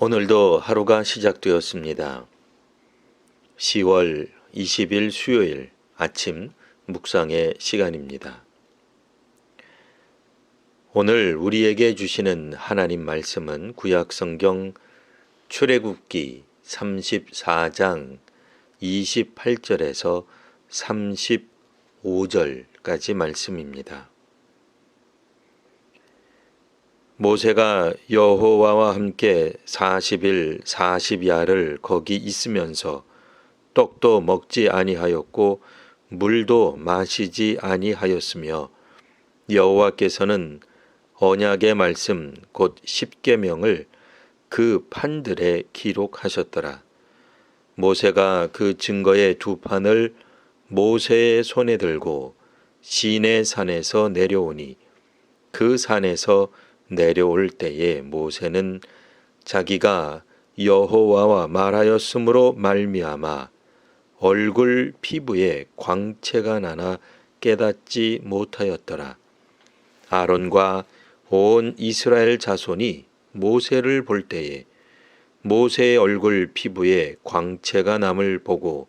오늘도 하루가 시작되었습니다. 10월 20일 수요일 아침 묵상의 시간입니다. 오늘 우리에게 주시는 하나님 말씀은 구약성경 출애굽기 34장 28절에서 35절까지 말씀입니다. 모세가 여호와와 함께 40일 40야를 거기 있으면서 떡도 먹지 아니하였고 물도 마시지 아니하였으며 여호와께서는 언약의 말씀 곧 십계명을 그 판들에 기록하셨더라. 모세가 그 증거의 두 판을 모세의 손에 들고 시내 산에서 내려오니 그 산에서 내려올 때에 모세는 자기가 여호와와 말하였으므로 말미암아 얼굴 피부에 광채가 나나 깨닫지 못하였더라. 아론과 온 이스라엘 자손이 모세를 볼 때에 모세의 얼굴 피부에 광채가 남을 보고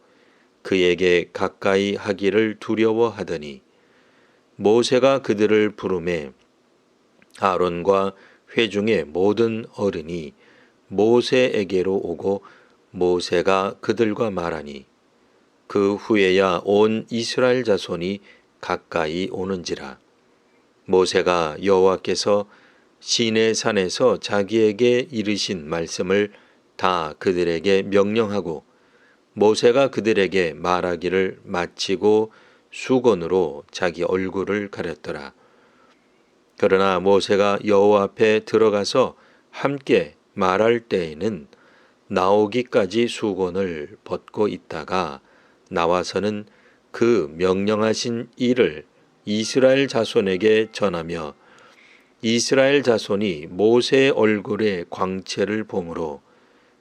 그에게 가까이 하기를 두려워하더니 모세가 그들을 부르매 아론과 회중의 모든 어른이 모세에게로 오고 모세가 그들과 말하니 그 후에야 온 이스라엘 자손이 가까이 오는지라. 모세가 여호와께서 시내 산에서 자기에게 이르신 말씀을 다 그들에게 명령하고 모세가 그들에게 말하기를 마치고 수건으로 자기 얼굴을 가렸더라. 그러나 모세가 여호와 앞에 들어가서 함께 말할 때에는 나오기까지 수건을 벗고 있다가 나와서는 그 명령하신 일을 이스라엘 자손에게 전하며 이스라엘 자손이 모세의 얼굴에 광채를 보므로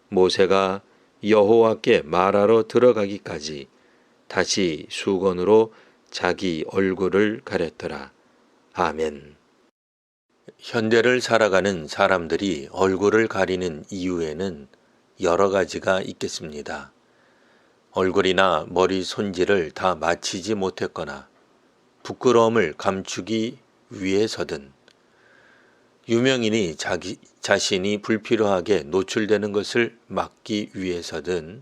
모세가 여호와께 말하러 들어가기까지 다시 수건으로 자기 얼굴을 가렸더라. 아멘. 현대를 살아가는 사람들이 얼굴을 가리는 이유에는 여러 가지가 있겠습니다. 얼굴이나 머리 손질을 다 마치지 못했거나 부끄러움을 감추기 위해서든 유명인이 자기 자신이 불필요하게 노출되는 것을 막기 위해서든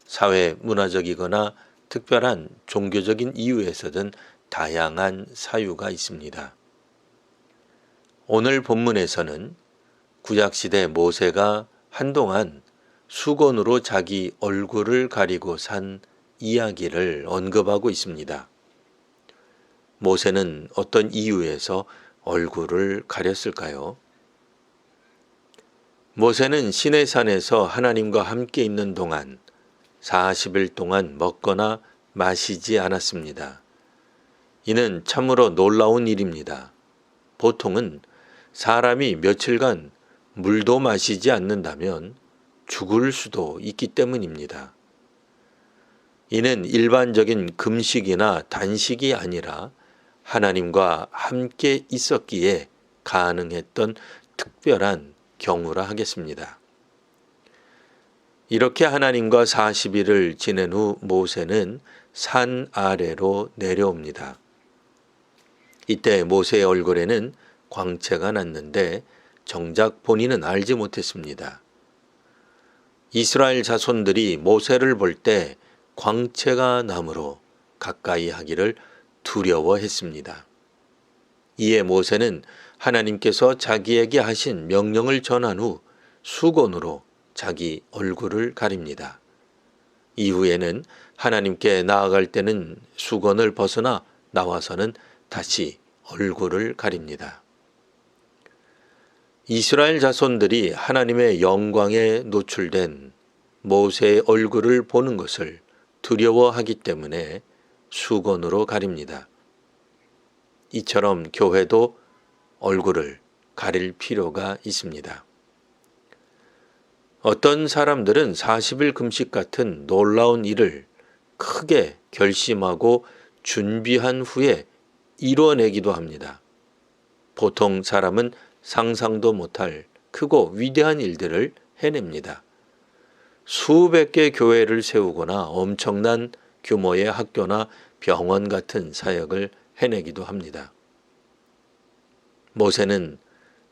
사회 문화적이거나 특별한 종교적인 이유에서든 다양한 사유가 있습니다. 오늘 본문에서는 구약시대 모세가 한동안 수건으로 자기 얼굴을 가리고 산 이야기를 언급하고 있습니다. 모세는 어떤 이유에서 얼굴을 가렸을까요? 모세는 시내산에서 하나님과 함께 있는 동안 40일 동안 먹거나 마시지 않았습니다. 이는 참으로 놀라운 일입니다. 보통은 사람이 며칠간 물도 마시지 않는다면 죽을 수도 있기 때문입니다. 이는 일반적인 금식이나 단식이 아니라 하나님과 함께 있었기에 가능했던 특별한 경우라 하겠습니다. 이렇게 하나님과 40일을 지낸 후 모세는 산 아래로 내려옵니다. 이때 모세의 얼굴에는 광채가 났는데 정작 본인은 알지 못했습니다. 이스라엘 자손들이 모세를 볼 때 광채가 나므로 가까이 하기를 두려워했습니다. 이에 모세는 하나님께서 자기에게 하신 명령을 전한 후 수건으로 자기 얼굴을 가립니다. 이후에는 하나님께 나아갈 때는 수건을 벗어나 나와서는 다시 얼굴을 가립니다. 이스라엘 자손들이 하나님의 영광에 노출된 모세의 얼굴을 보는 것을 두려워하기 때문에 수건으로 가립니다. 이처럼 교회도 얼굴을 가릴 필요가 있습니다. 어떤 사람들은 40일 금식 같은 놀라운 일을 크게 결심하고 준비한 후에 이뤄내기도 합니다. 보통 사람은 상상도 못할 크고 위대한 일들을 해냅니다. 수백 개 교회를 세우거나 엄청난 규모의 학교나 병원 같은 사역을 해내기도 합니다. 모세는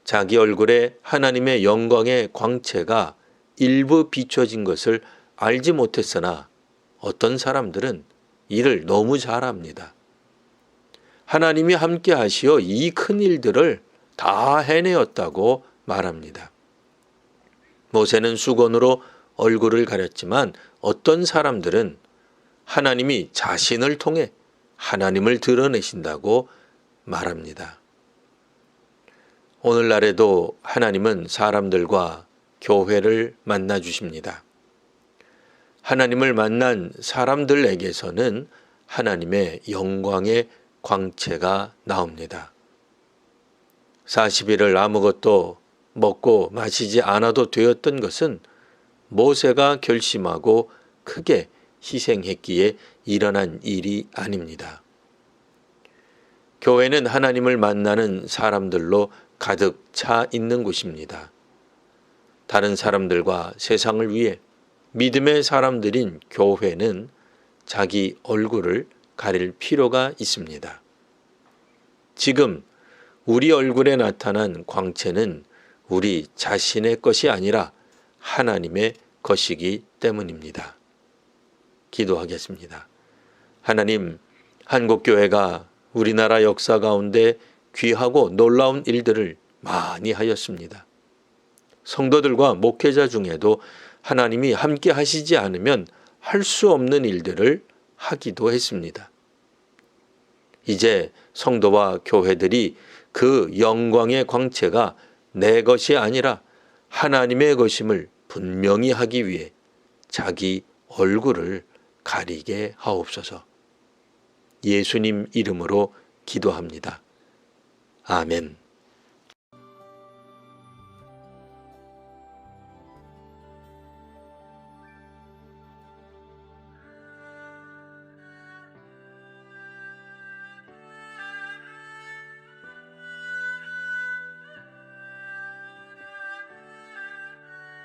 자기 얼굴에 하나님의 영광의 광채가 일부 비춰진 것을 알지 못했으나 어떤 사람들은 이를 너무 잘합니다. 하나님이 함께 하시어 이 큰 일들을 다 해내었다고 말합니다. 모세는 수건으로 얼굴을 가렸지만 어떤 사람들은 하나님이 자신을 통해 하나님을 드러내신다고 말합니다. 오늘날에도 하나님은 사람들과 교회를 만나 주십니다. 하나님을 만난 사람들에게서는 하나님의 영광의 광채가 나옵니다. 40일을 아무것도 먹고 마시지 않아도 되었던 것은 모세가 결심하고 크게 희생했기에 일어난 일이 아닙니다. 교회는 하나님을 만나는 사람들로 가득 차 있는 곳입니다. 다른 사람들과 세상을 위해 믿음의 사람들인 교회는 자기 얼굴을 가릴 필요가 있습니다. 지금 우리 얼굴에 나타난 광채는 우리 자신의 것이 아니라 하나님의 것이기 때문입니다. 기도하겠습니다. 하나님, 한국교회가 우리나라 역사 가운데 귀하고 놀라운 일들을 많이 하였습니다. 성도들과 목회자 중에도 하나님이 함께 하시지 않으면 할 수 없는 일들을 하기도 했습니다. 이제 성도와 교회들이 그 영광의 광채가 내 것이 아니라 하나님의 것임을 분명히 하기 위해 자기 얼굴을 가리게 하옵소서. 예수님 이름으로 기도합니다. 아멘.